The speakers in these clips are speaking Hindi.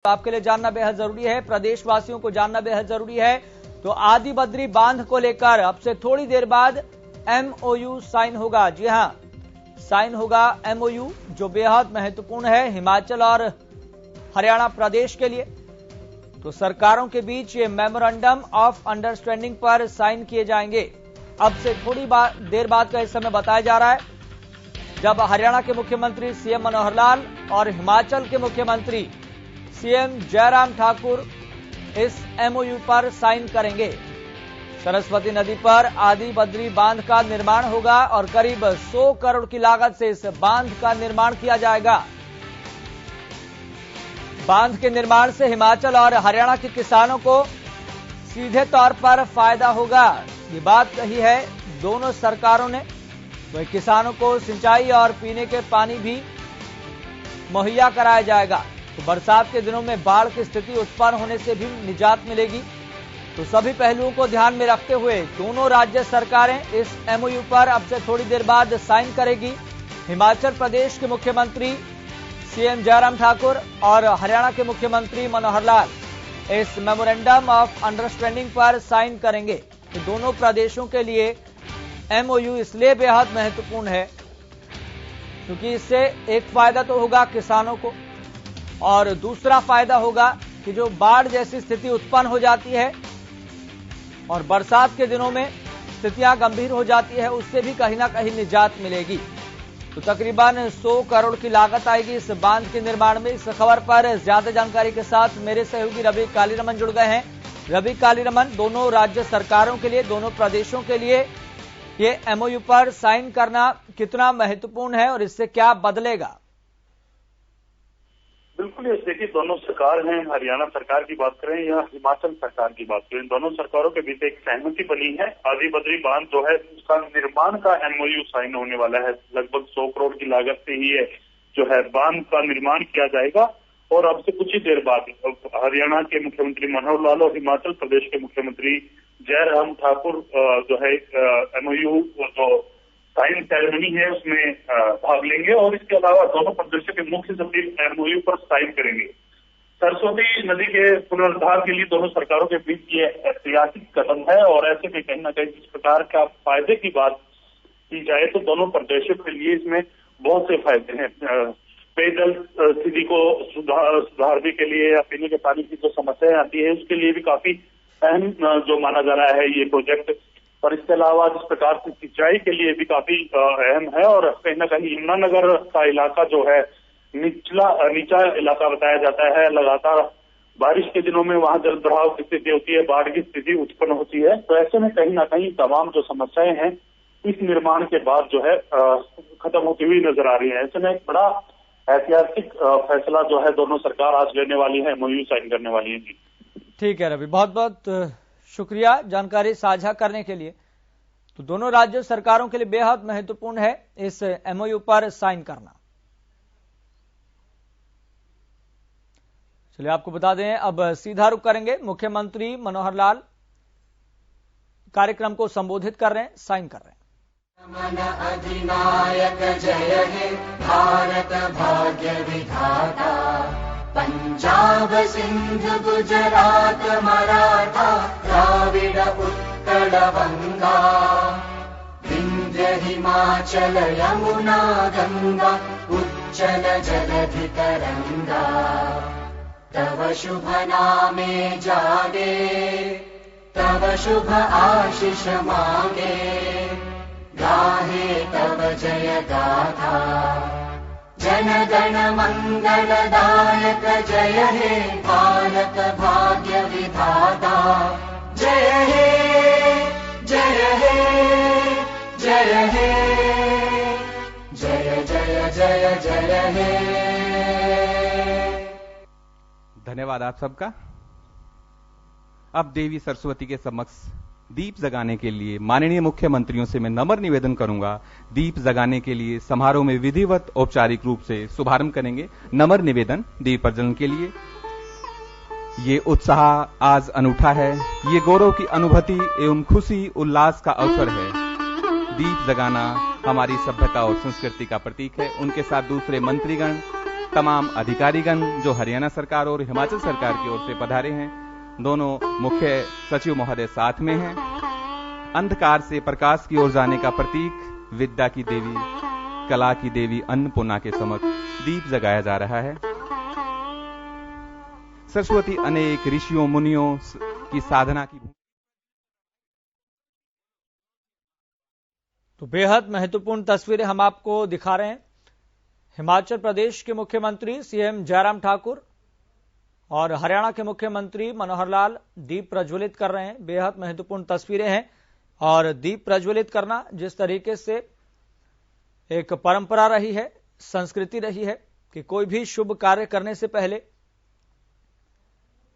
आपके लिए जानना बेहद जरूरी है, प्रदेशवासियों को जानना बेहद जरूरी है। तो आदि बद्री बांध को लेकर अब से थोड़ी देर बाद एमओयू साइन होगा। जी हां, साइन होगा एमओयू, जो बेहद महत्वपूर्ण है हिमाचल और हरियाणा प्रदेश के लिए। तो सरकारों के बीच ये मेमोरेंडम ऑफ अंडरस्टैंडिंग पर साइन किए जाएंगे। अब से थोड़ी देर बाद का इस समय बताया जा रहा है, जब हरियाणा के मुख्यमंत्री सीएम मनोहर लाल और हिमाचल के मुख्यमंत्री सीएम जयराम ठाकुर इस एमओयू पर साइन करेंगे। सरस्वती नदी पर आदि बद्री बांध का निर्माण होगा और करीब 100 करोड़ की लागत से इस बांध का निर्माण किया जाएगा। बांध के निर्माण से हिमाचल और हरियाणा के किसानों को सीधे तौर पर फायदा होगा। ये बात कही है दोनों सरकारों ने। तो किसानों को सिंचाई और पीने के पानी भी मुहैया कराया जाएगा। तो बरसात के दिनों में बाढ़ की स्थिति उत्पन्न होने से भी निजात मिलेगी। तो सभी पहलुओं को ध्यान में रखते हुए दोनों राज्य सरकारें इस एमओयू पर अब से थोड़ी देर बाद साइन करेगी। हिमाचल प्रदेश के मुख्यमंत्री सीएम जयराम ठाकुर और हरियाणा के मुख्यमंत्री मनोहर लाल इस मेमोरेंडम ऑफ अंडरस्टैंडिंग पर साइन करेंगे। तो दोनों प्रदेशों के लिए एमओयू इसलिए बेहद महत्वपूर्ण है क्योंकि इससे एक फायदा तो होगा किसानों को और दूसरा फायदा होगा कि जो बाढ़ जैसी स्थिति उत्पन्न हो जाती है और बरसात के दिनों में स्थितियां गंभीर हो जाती है, उससे भी कहीं ना कहीं निजात मिलेगी। तो तकरीबन 100 करोड़ की लागत आएगी इस बांध के निर्माण में। इस खबर पर ज्यादा जानकारी के साथ मेरे सहयोगी रवि कालीरमन जुड़ गए हैं। रवि कालीरमन, दोनों राज्य सरकारों के लिए, दोनों प्रदेशों के लिए ये एमओयू पर साइन करना कितना महत्वपूर्ण है और इससे क्या बदलेगा? बिल्कुल, ये देखिए दोनों सरकार हैं, हरियाणा सरकार की बात करें या हिमाचल सरकार की बात करें, दोनों सरकारों के बीच एक सहमति बनी है। आदि बद्री बांध जो है उसका निर्माण का एमओयू साइन होने वाला है। लगभग 100 करोड़ की लागत से ही जो है बांध का निर्माण किया जाएगा। और अब से कुछ ही देर बाद हरियाणा के मुख्यमंत्री मनोहर लाल और हिमाचल प्रदेश के मुख्यमंत्री जयराम ठाकुर जो है एमओयू जो साइन सेरेमनी है उसमें भाग लेंगे। और इसके अलावा दोनों प्रदेशों के मुख्य सचिव एमओयू पर साइन करेंगे। सरस्वती नदी के पुनरुद्धार के लिए दोनों सरकारों के बीच ये ऐतिहासिक कदम है और ऐसे में कहीं ना कहीं इस प्रकार का फायदे की बात की जाए तो दोनों प्रदेशों के लिए इसमें बहुत से फायदे हैं। पेयजल स्थिति को सुधारने के लिए या पीने के पानी की जो समस्याएं आती है उसके लिए भी काफी अहम जो माना जा रहा है ये प्रोजेक्ट। और इसके अलावा जिस प्रकार से सिंचाई के लिए भी काफी अहम है और कहीं ना कहीं यमुनानगर का इलाका जो है नीचा इलाका बताया जाता है। लगातार बारिश के दिनों में वहां जल भराव की स्थिति होती है, बाढ़ की स्थिति उत्पन्न होती है। तो ऐसे में कहीं ना कहीं तमाम जो समस्याएं हैं इस निर्माण के बाद जो है खत्म होती हुई नजर आ रही है। ऐसे में एक बड़ा ऐतिहासिक फैसला जो है दोनों सरकार आज लेने वाली है, एमओयू साइन करने वाली है। जी ठीक है रवि, बहुत बहुत शुक्रिया जानकारी साझा करने के लिए। तो दोनों राज्य सरकारों के लिए बेहद महत्वपूर्ण है इस एमओयू पर साइन करना। चलिए आपको बता दें, अब सीधा रुख करेंगे। मुख्यमंत्री मनोहर लाल कार्यक्रम को संबोधित कर रहे हैं, साइन कर रहे हैं। मन अधिनायक जय हे भारत भाग्य विधाता, पंजाब सिंध गुजरात मराठा द्राविड उत्कल गंगा, विंध्य हिमाचल यमुना गंगा उच्चल जलधि तरंगा, तव शुभ नामे जागे तव शुभ आशीष मांगे, गाहे तव जय गाथा, जन गण मंगलदायक जय हे भारत भाग्य विधाता, जय हे जय हे जय हे जय जय जय जय हे। धन्यवाद आप सबका। अब देवी सरस्वती के समक्ष दीप जगाने के लिए माननीय मुख्यमंत्रियों से मैं नम्र निवेदन करूंगा, दीप जगाने के लिए समारोह में विधिवत औपचारिक रूप से शुभारंभ करेंगे। नम्र निवेदन दीप प्रज्वलन के लिए। ये उत्साह आज अनूठा है, ये गौरव की अनुभूति एवं खुशी उल्लास का अवसर है। दीप जगाना हमारी सभ्यता और संस्कृति का प्रतीक है। उनके साथ दूसरे मंत्रीगण तमाम अधिकारीगण जो हरियाणा सरकार और हिमाचल सरकार की ओर से पधारे हैं, दोनों मुख्य सचिव महोदय साथ में हैं। अंधकार से प्रकाश की ओर जाने का प्रतीक विद्या की देवी, कला की देवी अन्नपूर्णा के समक्ष दीप जगाया जा रहा है। सरस्वती अनेक ऋषियों मुनियों की साधना की तो बेहद महत्वपूर्ण तस्वीरें हम आपको दिखा रहे हैं। हिमाचल प्रदेश के मुख्यमंत्री सीएम जयराम ठाकुर और हरियाणा के मुख्यमंत्री मनोहर लाल दीप प्रज्वलित कर रहे हैं। बेहद महत्वपूर्ण तस्वीरें हैं और दीप प्रज्वलित करना जिस तरीके से एक परंपरा रही है, संस्कृति रही है कि कोई भी शुभ कार्य करने से पहले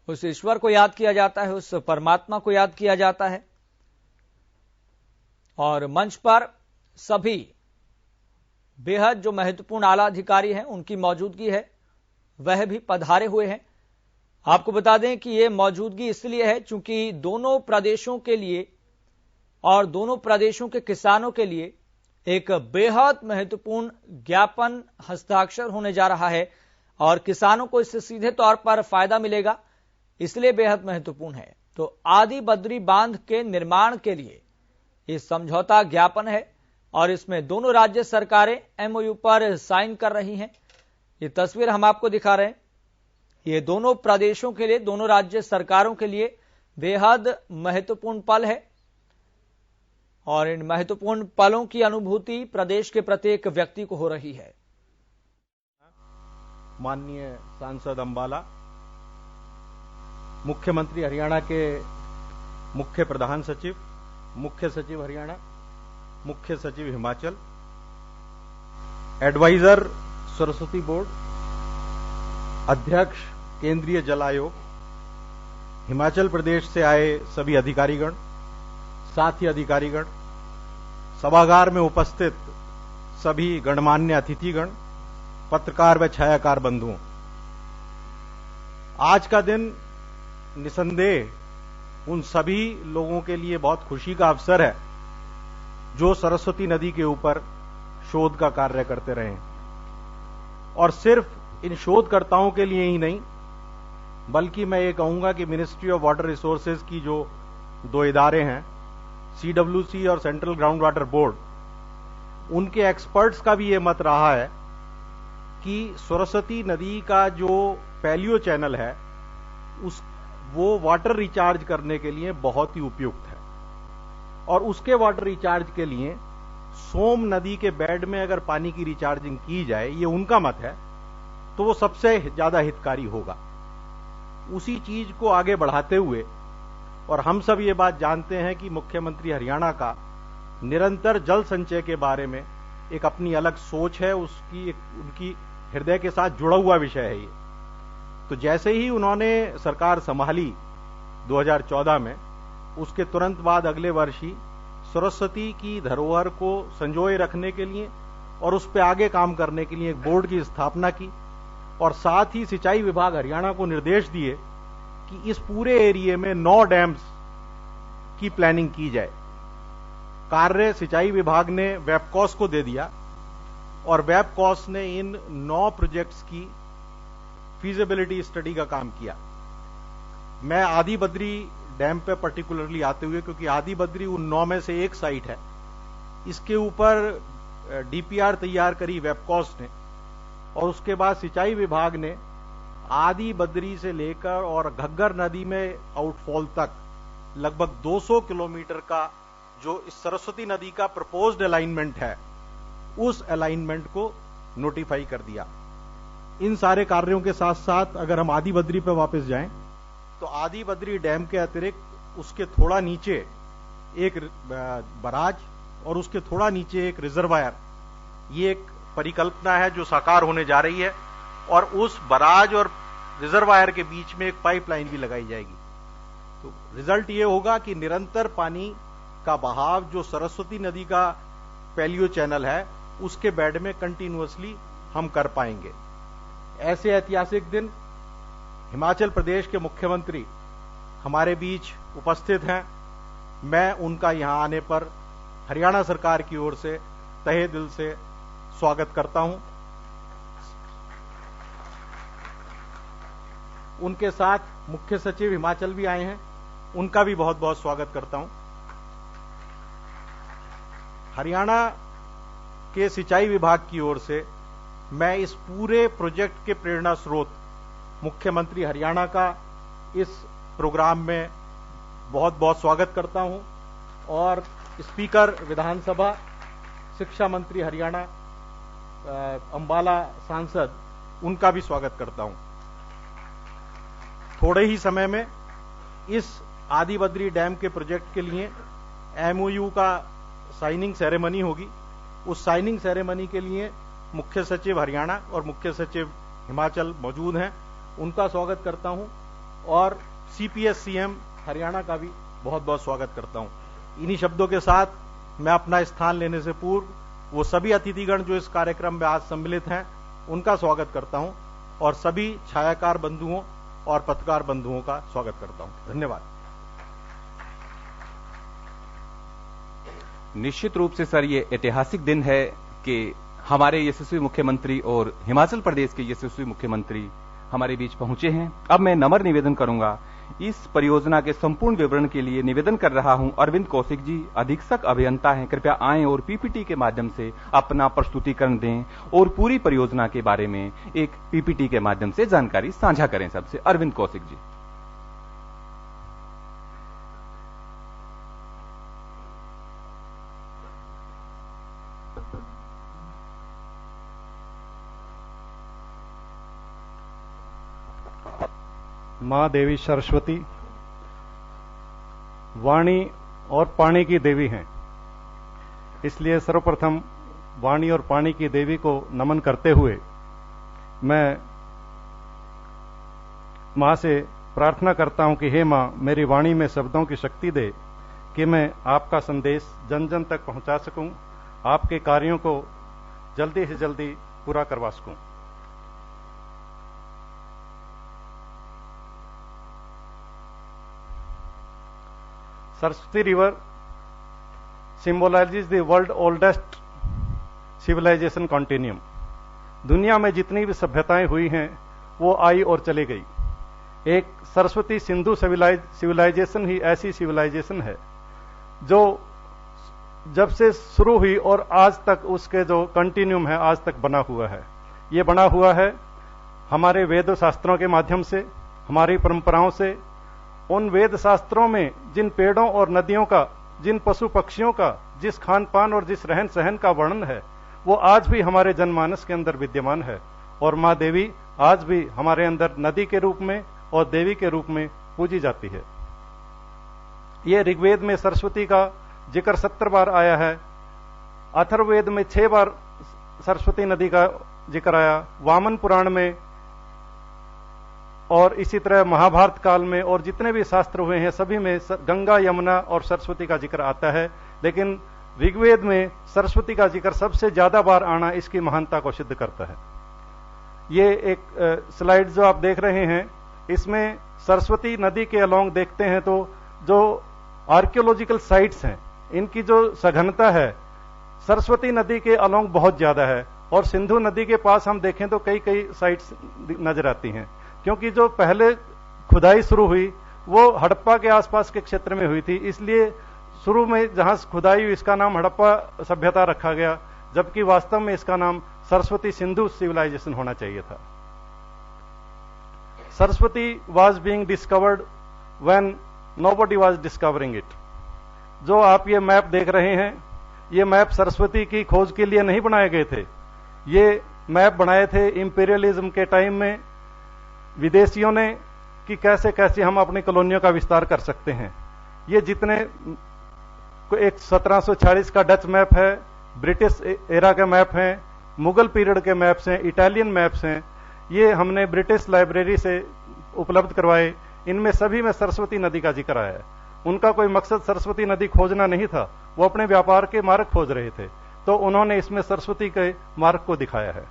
उस ईश्वर को याद किया जाता है, उस परमात्मा को याद किया जाता है। और मंच पर सभी बेहद जो महत्वपूर्ण आला अधिकारी हैं उनकी मौजूदगी है, वह भी पधारे हुए हैं। आपको बता दें कि यह मौजूदगी इसलिए है क्योंकि दोनों प्रदेशों के लिए और दोनों प्रदेशों के किसानों के लिए एक बेहद महत्वपूर्ण ज्ञापन हस्ताक्षर होने जा रहा है और किसानों को इससे सीधे तौर पर फायदा मिलेगा, इसलिए बेहद महत्वपूर्ण है। तो आदि बद्री बांध के निर्माण के लिए ये समझौता ज्ञापन है और इसमें दोनों राज्य सरकारें एमओयू पर साइन कर रही हैं। ये तस्वीर हम आपको दिखा रहे हैं। ये दोनों प्रदेशों के लिए, दोनों राज्य सरकारों के लिए बेहद महत्वपूर्ण पल है और इन महत्वपूर्ण पलों की अनुभूति प्रदेश के प्रत्येक व्यक्ति को हो रही है। माननीय सांसद अंबाला, मुख्यमंत्री हरियाणा के मुख्य प्रधान सचिव, मुख्य सचिव हरियाणा, मुख्य सचिव हिमाचल, एडवाइजर सरस्वती बोर्ड, अध्यक्ष केंद्रीय जल आयोग, हिमाचल प्रदेश से आए सभी अधिकारीगण, साथी अधिकारीगण, सभागार में उपस्थित सभी गणमान्य अतिथिगण, पत्रकार व छायाकार बंधुओं, आज का दिन निसंदेह उन सभी लोगों के लिए बहुत खुशी का अवसर है जो सरस्वती नदी के ऊपर शोध का कार्य करते रहे और सिर्फ इन शोधकर्ताओं के लिए ही नहीं, बल्कि मैं ये कहूंगा कि मिनिस्ट्री ऑफ वाटर रिसोर्सेज की जो दो इदारे हैं, CWC और सेंट्रल ग्राउंड वाटर बोर्ड, उनके एक्सपर्ट्स का भी ये मत रहा है कि सरस्वती नदी का जो पैलियो चैनल है वो वाटर रिचार्ज करने के लिए बहुत ही उपयुक्त है और उसके वाटर रिचार्ज के लिए सोम नदी के बेड में अगर पानी की रिचार्जिंग की जाए, ये उनका मत है, तो वो सबसे ज्यादा हितकारी होगा। उसी चीज को आगे बढ़ाते हुए, और हम सब ये बात जानते हैं कि मुख्यमंत्री हरियाणा का निरंतर जल संचय के बारे में एक अपनी अलग सोच है, उनकी हृदय के साथ जुड़ा हुआ विषय है ये। तो जैसे ही उन्होंने सरकार संभाली 2014 में, उसके तुरंत बाद अगले वर्ष ही सरस्वती की धरोहर को संजोए रखने के लिए और उस पर आगे काम करने के लिए एक बोर्ड की स्थापना की और साथ ही सिंचाई विभाग हरियाणा को निर्देश दिए कि इस पूरे एरिया में 9 डैम्स की प्लानिंग की जाए। कार्य सिंचाई विभाग ने वेबकॉस को दे दिया और वेबकॉस ने इन 9 प्रोजेक्ट्स की फीजिबिलिटी स्टडी का काम किया। मैं आदि बद्री डैम पे पर्टिकुलरली आते हुए, क्योंकि आदि बद्री उन 9 में से एक साइट है, इसके ऊपर डीपीआर तैयार करी वेबकॉस ने और उसके बाद सिंचाई विभाग ने आदि बद्री से लेकर और घग्गर नदी में आउटफॉल तक लगभग 200 किलोमीटर का जो इस सरस्वती नदी का प्रपोज्ड अलाइनमेंट है, उस अलाइनमेंट को नोटिफाई कर दिया। इन सारे कार्यों के साथ साथ अगर हम आदि बद्री पर वापस जाएं, तो आदि बद्री डैम के अतिरिक्त उसके थोड़ा नीचे एक बराज और उसके थोड़ा नीचे एक रिजर्वायर, ये एक परिकल्पना है जो साकार होने जा रही है और उस बराज और रिजर्वायर के बीच में एक पाइपलाइन भी लगाई जाएगी। तो रिजल्ट ये होगा कि निरंतर पानी का बहाव जो सरस्वती नदी का पैलियो चैनल है उसके बेड में कंटिन्यूअसली हम कर पाएंगे। ऐसे ऐतिहासिक दिन हिमाचल प्रदेश के मुख्यमंत्री हमारे बीच उपस्थित हैं। मैं उनका यहां आने पर हरियाणा सरकार की ओर से तहे दिल से स्वागत करता हूं। उनके साथ मुख्य सचिव हिमाचल भी आए हैं, उनका भी बहुत बहुत स्वागत करता हूं। हरियाणा के सिंचाई विभाग की ओर से मैं इस पूरे प्रोजेक्ट के प्रेरणा स्रोत मुख्यमंत्री हरियाणा का इस प्रोग्राम में बहुत बहुत स्वागत करता हूं और स्पीकर विधानसभा, शिक्षा मंत्री हरियाणा, अंबाला सांसद, उनका भी स्वागत करता हूं। थोड़े ही समय में इस आदि बद्री डैम के प्रोजेक्ट के लिए MOU का साइनिंग सेरेमनी होगी। उस साइनिंग सेरेमनी के लिए मुख्य सचिव हरियाणा और मुख्य सचिव हिमाचल मौजूद हैं, उनका स्वागत करता हूं और CPS CM हरियाणा का भी बहुत बहुत स्वागत करता हूं। इन्हीं शब्दों के साथ मैं अपना स्थान लेने से पूर्व वो सभी अतिथिगण जो इस कार्यक्रम में आज सम्मिलित हैं, उनका स्वागत करता हूं और सभी छायाकार बंधुओं और पत्रकार बंधुओं का स्वागत करता हूं। धन्यवाद। निश्चित रूप से सर, ये ऐतिहासिक दिन है कि हमारे यशस्वी मुख्यमंत्री और हिमाचल प्रदेश के यशस्वी मुख्यमंत्री हमारे बीच पहुंचे हैं। अब मैं नम्र निवेदन करूंगा, इस परियोजना के संपूर्ण विवरण के लिए निवेदन कर रहा हूं अरविंद कौशिक जी, अधीक्षक अभियंता हैं, कृपया आएं और PPT के माध्यम से अपना प्रस्तुतिकरण दें और पूरी परियोजना के बारे में एक PPT के माध्यम से जानकारी साझा करें। सबसे अरविंद कौशिक जी। मां देवी सरस्वती वाणी और पानी की देवी हैं, इसलिए सर्वप्रथम वाणी और पानी की देवी को नमन करते हुए मैं मां से प्रार्थना करता हूं कि हे मां, मेरी वाणी में शब्दों की शक्ति दे कि मैं आपका संदेश जन जन तक पहुंचा सकूं, आपके कार्यों को जल्दी से जल्दी पूरा करवा सकूं। Saraswati River symbolizes the world oldest civilization continuum. दुनिया में जितनी भी सभ्यताएं हुई हैं वो आई और चली गई। एक सरस्वती सिंधु सिविलाइजेशन ही ऐसी सिविलाइजेशन है जो जब से शुरू हुई और आज तक उसके जो कंटिन्यूम है आज तक बना हुआ है। ये बना हुआ है हमारे वेद शास्त्रों के माध्यम से, हमारी परंपराओं से। उन वेद शास्त्रों में जिन पेड़ों और नदियों का, जिन पशु पक्षियों का, जिस खान पान और जिस रहन सहन का वर्णन है, वो आज भी हमारे जनमानस के अंदर विद्यमान है और मां देवी आज भी हमारे अंदर नदी के रूप में और देवी के रूप में पूजी जाती है। ये ऋग्वेद में सरस्वती का जिक्र 70 बार आया है, अथर्ववेद में 6 बार सरस्वती नदी का जिक्र आया, वामन पुराण में और इसी तरह महाभारत काल में और जितने भी शास्त्र हुए हैं सभी में गंगा, यमुना और सरस्वती का जिक्र आता है। लेकिन ऋग्वेद में सरस्वती का जिक्र सबसे ज्यादा बार आना इसकी महानता को सिद्ध करता है। ये एक स्लाइड जो आप देख रहे हैं, इसमें सरस्वती नदी के अलोंग देखते हैं तो जो आर्कियोलॉजिकल साइट्स हैं इनकी जो सघनता है सरस्वती नदी के अलोंग बहुत ज्यादा है और सिंधु नदी के पास हम देखें तो कई कई साइट्स नजर आती हैं, क्योंकि जो पहले खुदाई शुरू हुई वो हड़प्पा के आसपास के क्षेत्र में हुई थी, इसलिए शुरू में जहां खुदाई हुई इसका नाम हड़प्पा सभ्यता रखा गया, जबकि वास्तव में इसका नाम सरस्वती सिंधु सिविलाइजेशन होना चाहिए था। Saraswati was being discovered when nobody was discovering it. जो आप ये मैप देख रहे हैं, ये मैप सरस्वती की खोज के लिए नहीं बनाए गए थे। ये मैप बनाए थे इंपीरियलिज्म के टाइम में विदेशियों ने कि कैसे कैसे हम अपनी कॉलोनियों का विस्तार कर सकते हैं। ये जितने एक 1740 का डच मैप है, ब्रिटिश एरा के मैप हैं, मुगल पीरियड के मैप्स हैं, इटालियन मैप्स हैं, ये हमने ब्रिटिश लाइब्रेरी से उपलब्ध करवाए। इनमें सभी में सरस्वती नदी का जिक्र आया है। उनका कोई मकसद सरस्वती नदी खोजना नहीं था, वो अपने व्यापार के मार्ग खोज रहे थे, तो उन्होंने इसमें सरस्वती के मार्ग को दिखाया है।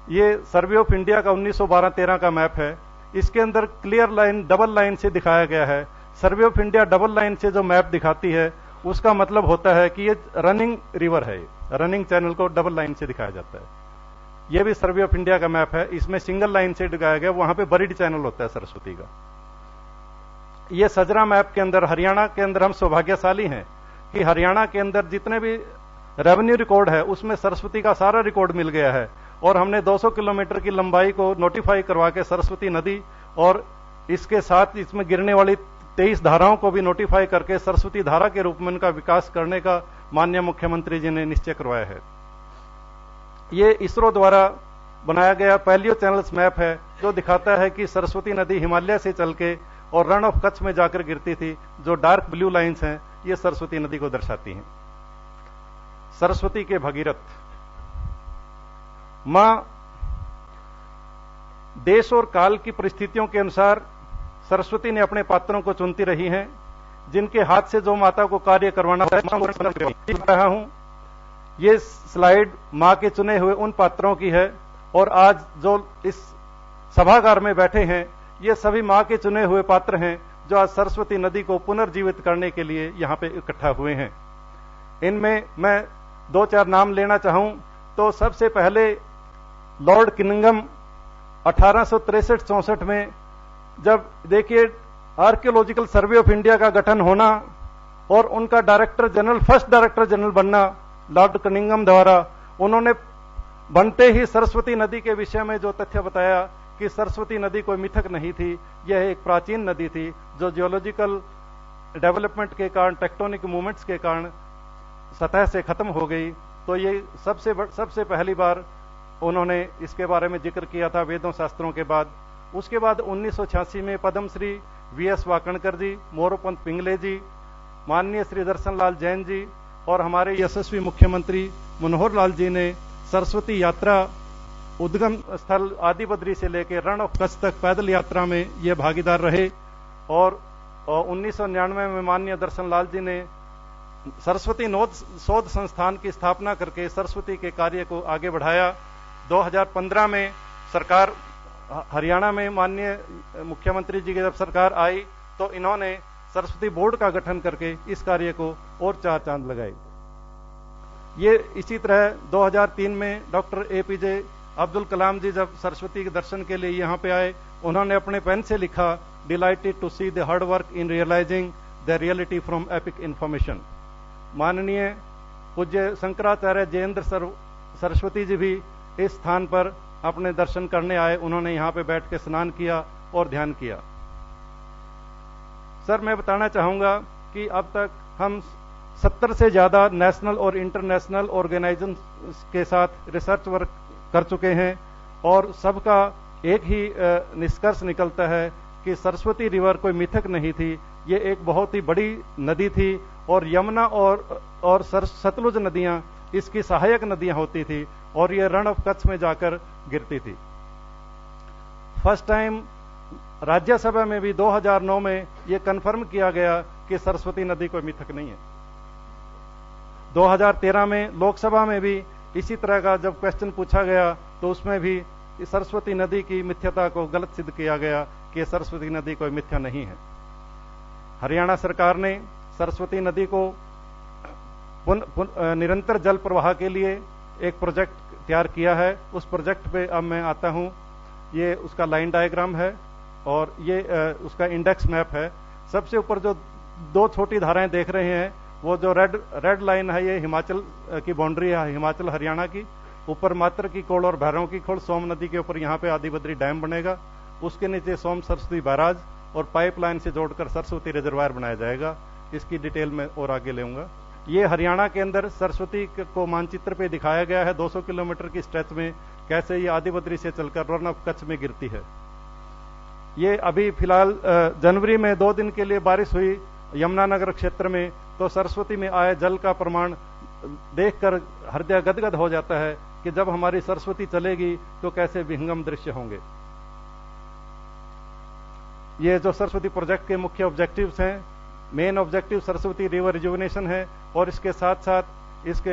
ये सर्वे ऑफ इंडिया का 1912-13 का मैप है। इसके अंदर क्लियर लाइन डबल लाइन से दिखाया गया है। Survey of India double line से जो मैप दिखाती है उसका मतलब होता है कि ये रनिंग रिवर है, रनिंग चैनल को डबल लाइन से दिखाया जाता है। ये भी सर्वे ऑफ इंडिया का मैप है, इसमें सिंगल लाइन से दिखाया गया, वहां पे बरीड चैनल होता है सरस्वती का। ये सजरा मैप के अंदर हरियाणा के अंदर हम सौभाग्यशाली हैं कि हरियाणा के अंदर जितने भी रेवेन्यू रिकॉर्ड है उसमें सरस्वती का सारा रिकॉर्ड मिल गया है, और हमने 200 किलोमीटर की लंबाई को नोटिफाई करवा के सरस्वती नदी और इसके साथ इसमें गिरने वाली 23 धाराओं को भी नोटिफाई करके सरस्वती धारा के रूप में उनका विकास करने का माननीय मुख्यमंत्री जी ने निश्चय करवाया है। ये इसरो द्वारा बनाया गया पैलियो चैनल्स मैप है, जो दिखाता है कि सरस्वती नदी हिमालय से चल के और रण ऑफ कच्छ में जाकर गिरती थी। जो डार्क ब्लू लाइंस हैं ये सरस्वती नदी को दर्शाती हैं। सरस्वती के भगीरथ मां देश और काल की परिस्थितियों के अनुसार सरस्वती ने अपने पात्रों को चुनती रही हैं, जिनके हाथ से जो माता को कार्य करवाना रहा हूं। ये स्लाइड मां के चुने हुए उन पात्रों की है, और आज जो इस सभागार में बैठे हैं ये सभी मां के चुने हुए पात्र हैं, जो आज सरस्वती नदी को पुनर्जीवित करने के लिए यहां पे इकट्ठा हुए हैं। इनमें मैं 2-4 नाम लेना चाहूं तो सबसे पहले लॉर्ड किनिंगम 1863-64 में, जब देखिए आर्कियोलॉजिकल सर्वे ऑफ इंडिया का गठन होना और उनका director general, first director general बनना लॉर्ड किनिंगम द्वारा, उन्होंने बनते ही सरस्वती नदी के विषय में जो तथ्य बताया कि सरस्वती नदी कोई मिथक नहीं थी, यह एक प्राचीन नदी थी जो जियोलॉजिकल डेवलपमेंट के कारण, टेक्टोनिक मूवमेंट्स के कारण सतह से खत्म हो गई। तो ये सबसे पहली बार उन्होंने इसके बारे में जिक्र किया था वेदों शास्त्रों के बाद। उसके बाद 1986 में पद्मश्री वीएस वाकणकर जी, मोरोपंत पिंगले जी, माननीय श्री दर्शन लाल जैन जी और हमारे यशस्वी मुख्यमंत्री मनोहर लाल जी ने सरस्वती यात्रा उद्गम स्थल आदिबद्री से लेकर रण ऑफ कच्छ तक पैदल यात्रा में ये भागीदार रहे। और 1999 में माननीय दर्शन लाल जी ने सरस्वती शोध संस्थान की स्थापना करके सरस्वती के कार्य को आगे बढ़ाया। 2015 में सरकार हरियाणा में माननीय मुख्यमंत्री जी की जब सरकार आई तो इन्होंने सरस्वती बोर्ड का गठन करके इस कार्य को और 4 चांद लगाए। ये इसी तरह 2003 में डॉक्टर एपीजे अब्दुल कलाम जी जब सरस्वती के दर्शन के लिए यहाँ पे आए, उन्होंने अपने पेन से लिखा, delighted to see the hard work in realising the reality from epic information. माननीय पूज्य शंकराचार्य जयेंद्र सरस्वती जी भी इस स्थान पर अपने दर्शन करने आए, उन्होंने यहाँ पे बैठ के स्नान किया और ध्यान किया। सर, मैं बताना चाहूंगा कि अब तक हम 70 से ज्यादा नेशनल और इंटरनेशनल ऑर्गेनाइजेशंस के साथ रिसर्च वर्क कर चुके हैं, और सबका एक ही निष्कर्ष निकलता है कि सरस्वती रिवर कोई मिथक नहीं थी, ये एक बहुत ही बड़ी नदी थी, और यमुना और सतलुज नदियां इसकी सहायक नदियां होती थी, और ये रण ऑफ कच्छ में जाकर गिरती थी। फर्स्ट टाइम राज्यसभा में भी 2009 में ये कन्फर्म किया गया कि सरस्वती नदी कोई मिथक नहीं है। 2013 में लोकसभा में भी इसी तरह का जब क्वेश्चन पूछा गया तो उसमें भी सरस्वती नदी की मिथ्यता को गलत सिद्ध किया गया कि सरस्वती नदी कोई मिथ्या नहीं है। हरियाणा सरकार ने सरस्वती नदी को निरंतर जल प्रवाह के लिए एक प्रोजेक्ट तैयार किया है। उस प्रोजेक्ट पे अब मैं आता हूं। ये उसका लाइन डायग्राम है और ये उसका इंडेक्स मैप है। सबसे ऊपर जो 2 छोटी धाराएं देख रहे हैं, वो जो रेड लाइन है, ये हिमाचल की बाउंड्री है, हिमाचल हरियाणा की। ऊपर मात्र की कोल और भैरों की खोल, सोम नदी के ऊपर यहाँ पे आदिबद्री डैम बनेगा। उसके नीचे सोम सरस्वती बैराज और पाइपलाइन से जोड़कर सरस्वती रिजर्वायर बनाया जाएगा। इसकी डिटेल में और आगे लेऊंगा। ये हरियाणा के अंदर सरस्वती को मानचित्र पे दिखाया गया है 200 किलोमीटर की स्ट्रेच में कैसे ये आदिबद्री से चलकर रण ऑफ कच्छ में गिरती है। ये अभी फिलहाल जनवरी में 2 दिन के लिए बारिश हुई यमुनानगर क्षेत्र में, तो सरस्वती में आए जल का प्रमाण देखकर हृदय गदगद हो जाता है कि जब हमारी सरस्वती चलेगी तो कैसे विहंगम दृश्य होंगे। ये जो सरस्वती प्रोजेक्ट के मुख्य ऑब्जेक्टिव्स हैं, main objective Saraswati river rejuvenation है और इसके साथ साथ इसके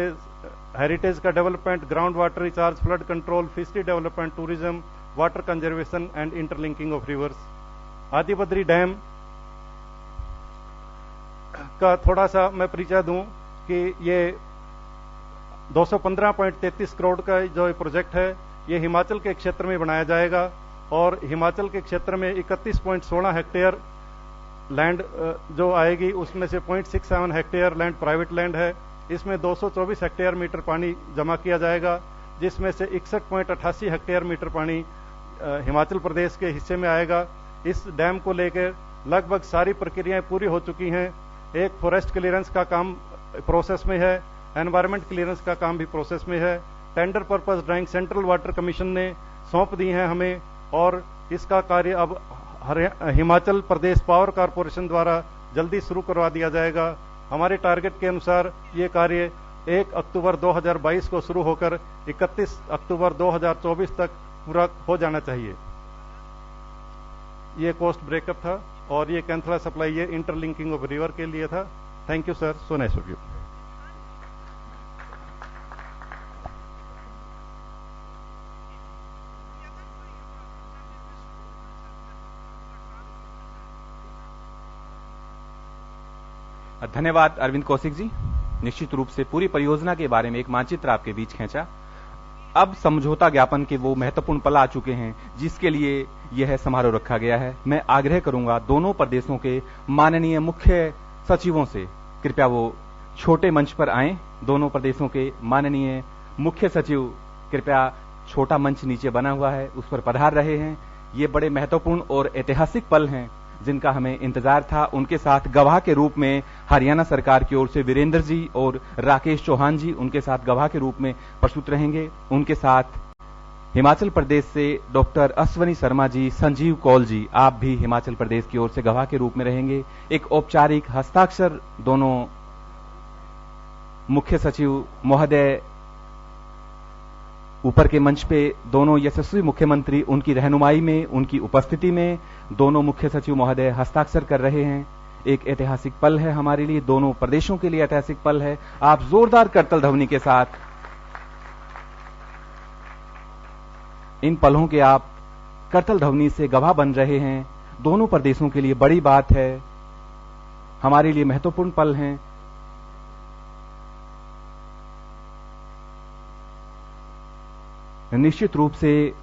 हेरिटेज का development, ground water recharge, flood control, fishery development, tourism, water conservation and interlinking of reverse. Adi Badri dam का थोड़ा सा मैं परिचय दूं कि ये 215.33 करोड़ का जो प्रोजेक्ट है, ये हिमाचल के क्षेत्र में बनाया जाएगा और हिमाचल के क्षेत्र में 31.16 हेक्टेयर लैंड जो आएगी, उसमें से 0.67 हेक्टेयर लैंड प्राइवेट लैंड है। इसमें 224 हेक्टेयर मीटर पानी जमा किया जाएगा, जिसमें से 61.88 हेक्टेयर मीटर पानी हिमाचल प्रदेश के हिस्से में आएगा। इस डैम को लेकर लगभग सारी प्रक्रियाएं पूरी हो चुकी हैं। एक फॉरेस्ट क्लियरेंस का काम प्रोसेस में है, एनवायरमेंट क्लियरेंस का काम भी प्रोसेस में है। Tender purpose drawing central water commission ने सौंप दी है हमें, और इसका कार्य अब हिमाचल प्रदेश पावर कॉरपोरेशन द्वारा जल्दी शुरू करवा दिया जाएगा। हमारे टारगेट के अनुसार ये कार्य 1 अक्टूबर 2022 को शुरू होकर 31 अक्टूबर 2024 तक पूरा हो जाना चाहिए। ये कोस्ट ब्रेकअप था और ये कैंथला सप्लाई, ये इंटरलिंकिंग ऑफ रिवर के लिए था। Thank you sir, so nice of you. धन्यवाद अरविंद कौशिक जी। निश्चित रूप से पूरी परियोजना के बारे में एक मानचित्र आपके बीच खींचा। अब समझौता ज्ञापन के वो महत्वपूर्ण पल आ चुके हैं जिसके लिए यह समारोह रखा गया है। मैं आग्रह करूंगा दोनों प्रदेशों के माननीय मुख्य सचिवों से, कृपया वो छोटे मंच पर आएं। दोनों प्रदेशों के माननीय मुख्य सचिव कृपया, छोटा मंच नीचे बना हुआ है, उस पर पधार रहे हैं। ये बड़े महत्वपूर्ण और ऐतिहासिक पल हैं जिनका हमें इंतजार था। उनके साथ गवाह के रूप में हरियाणा सरकार की ओर से वीरेंद्र जी और राकेश चौहान जी उनके साथ गवाह के रूप में प्रस्तुत रहेंगे। उनके साथ हिमाचल प्रदेश से डॉक्टर अश्वनी शर्मा जी, संजीव कौल जी, आप भी हिमाचल प्रदेश की ओर से गवाह के रूप में रहेंगे। एक औपचारिक हस्ताक्षर दोनों मुख्य सचिव महोदय ऊपर के मंच पे, दोनों यशस्वी मुख्यमंत्री उनकी रहनुमाई में, उनकी उपस्थिति में दोनों मुख्य सचिव महोदय हस्ताक्षर कर रहे हैं। एक ऐतिहासिक पल है हमारे लिए, दोनों प्रदेशों के लिए ऐतिहासिक पल है। आप जोरदार करतल ध्वनि के साथ इन पलों के आप करतल ध्वनि से गवाह बन रहे हैं। दोनों प्रदेशों के लिए बड़ी बात है, हमारे लिए महत्वपूर्ण पल हैं। निश्चित रूप से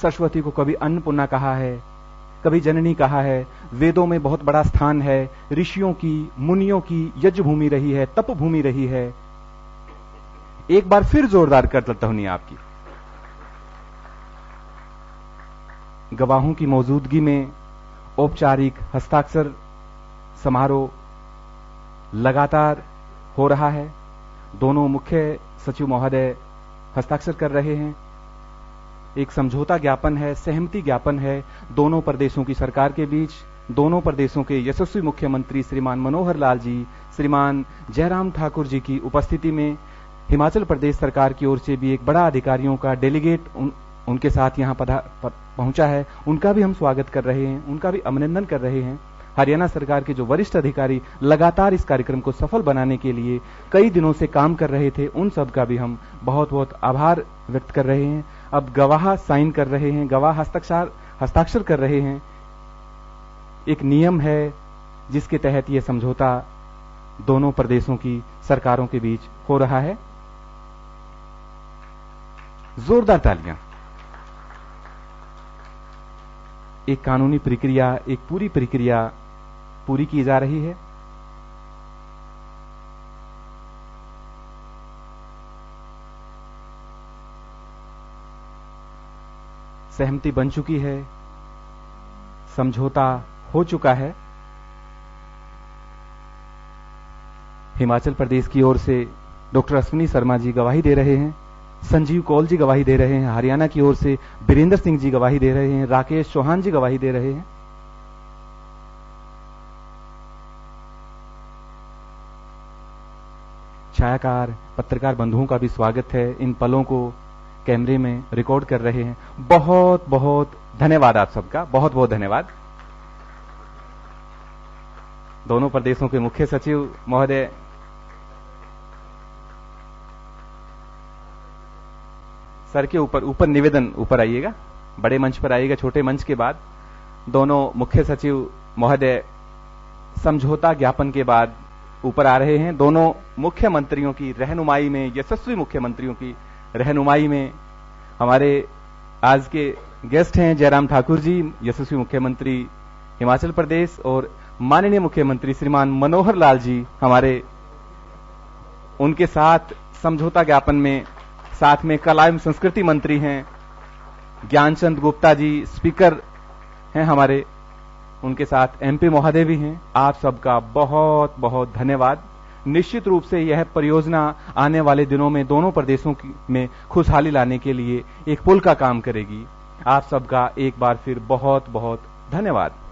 सरस्वती को कभी अन्नपूर्णा कहा है, कभी जननी कहा है। वेदों में बहुत बड़ा स्थान है, ऋषियों की, मुनियों की यज्ञ भूमि रही है, तप भूमि रही है। एक बार फिर जोरदार करतल ध्वनि आपकी। गवाहों की मौजूदगी में औपचारिक हस्ताक्षर समारोह लगातार हो रहा है। दोनों मुख्य सचिव महोदय हस्ताक्षर कर रहे हैं। एक समझौता ज्ञापन है, सहमति ज्ञापन है दोनों प्रदेशों की सरकार के बीच। दोनों प्रदेशों के यशस्वी मुख्यमंत्री श्रीमान मनोहर लाल जी, श्रीमान जयराम ठाकुर जी की उपस्थिति में हिमाचल प्रदेश सरकार की ओर से भी एक बड़ा अधिकारियों का डेलीगेट उनके साथ यहां पहुंचा है। उनका भी हम स्वागत कर रहे हैं, उनका भी अभिनंदन कर रहे हैं। हरियाणा सरकार के जो वरिष्ठ अधिकारी लगातार इस कार्यक्रम को सफल बनाने के लिए कई दिनों से काम कर रहे थे, उन सब का भी हम बहुत बहुत आभार व्यक्त कर रहे हैं। अब गवाह साइन कर रहे हैं, गवाह हस्ताक्षर कर रहे हैं। एक नियम है जिसके तहत यह समझौता दोनों प्रदेशों की सरकारों के बीच हो रहा है। जोरदार तालियां। एक कानूनी प्रक्रिया, एक पूरी प्रक्रिया पूरी की जा रही है। सहमति बन चुकी है, समझौता हो चुका है। हिमाचल प्रदेश की ओर से डॉक्टर अश्वनी शर्मा जी गवाही दे रहे हैं, संजीव कौल जी गवाही दे रहे हैं, हरियाणा की ओर से वीरेंद्र सिंह जी गवाही दे रहे हैं, राकेश चौहान जी गवाही दे रहे हैं। छायाकार पत्रकार बंधुओं का भी स्वागत है, इन पलों को कैमरे में रिकॉर्ड कर रहे हैं। बहुत बहुत धन्यवाद आप सबका, बहुत बहुत धन्यवाद। दोनों प्रदेशों के मुख्य सचिव महोदय, सर के ऊपर निवेदन, ऊपर आइएगा, बड़े मंच पर आइएगा। छोटे मंच के बाद दोनों मुख्य सचिव महोदय समझौता ज्ञापन के बाद ऊपर आ रहे हैं। दोनों मुख्यमंत्रियों की रहनुमाई में, यशस्वी मुख्यमंत्रियों की रहनुमाई में हमारे आज के गेस्ट हैं जयराम ठाकुर जी, यशस्वी मुख्यमंत्री हिमाचल प्रदेश, और माननीय मुख्यमंत्री श्रीमान मनोहर लाल जी हमारे उनके साथ समझौता ज्ञापन में साथ में कला एवं संस्कृति मंत्री हैं ज्ञानचंद गुप्ता जी, स्पीकर हैं हमारे, उनके साथ एमपी महोदय भी हैं। आप सबका बहुत बहुत धन्यवाद। निश्चित रूप से यह परियोजना आने वाले दिनों में दोनों प्रदेशों में खुशहाली लाने के लिए एक पुल का काम करेगी। आप सबका एक बार फिर बहुत बहुत धन्यवाद।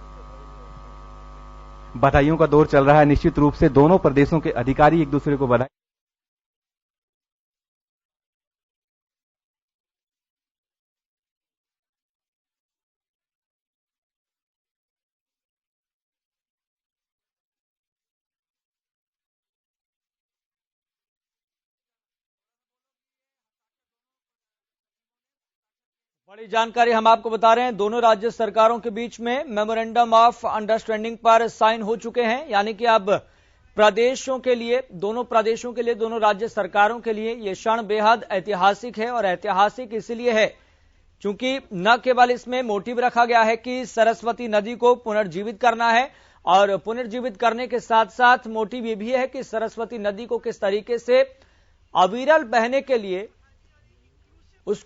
बधाइयों का दौर चल रहा है। निश्चित रूप से दोनों प्रदेशों के अधिकारी एक दूसरे को बधाई। बड़ी जानकारी हम आपको बता रहे हैं, दोनों राज्य सरकारों के बीच में मेमोरेंडम ऑफ अंडरस्टैंडिंग पर साइन हो चुके हैं। यानी कि अब प्रदेशों के लिए, दोनों प्रदेशों के लिए, दोनों राज्य सरकारों के लिए यह क्षण बेहद ऐतिहासिक है। और ऐतिहासिक इसलिए है क्योंकि न केवल इसमें मोटिव रखा गया है कि सरस्वती नदी को पुनर्जीवित करना है, और पुनर्जीवित करने के साथ साथ मोटिव यह भी है कि सरस्वती नदी को किस तरीके से अविरल बहने के लिए उसको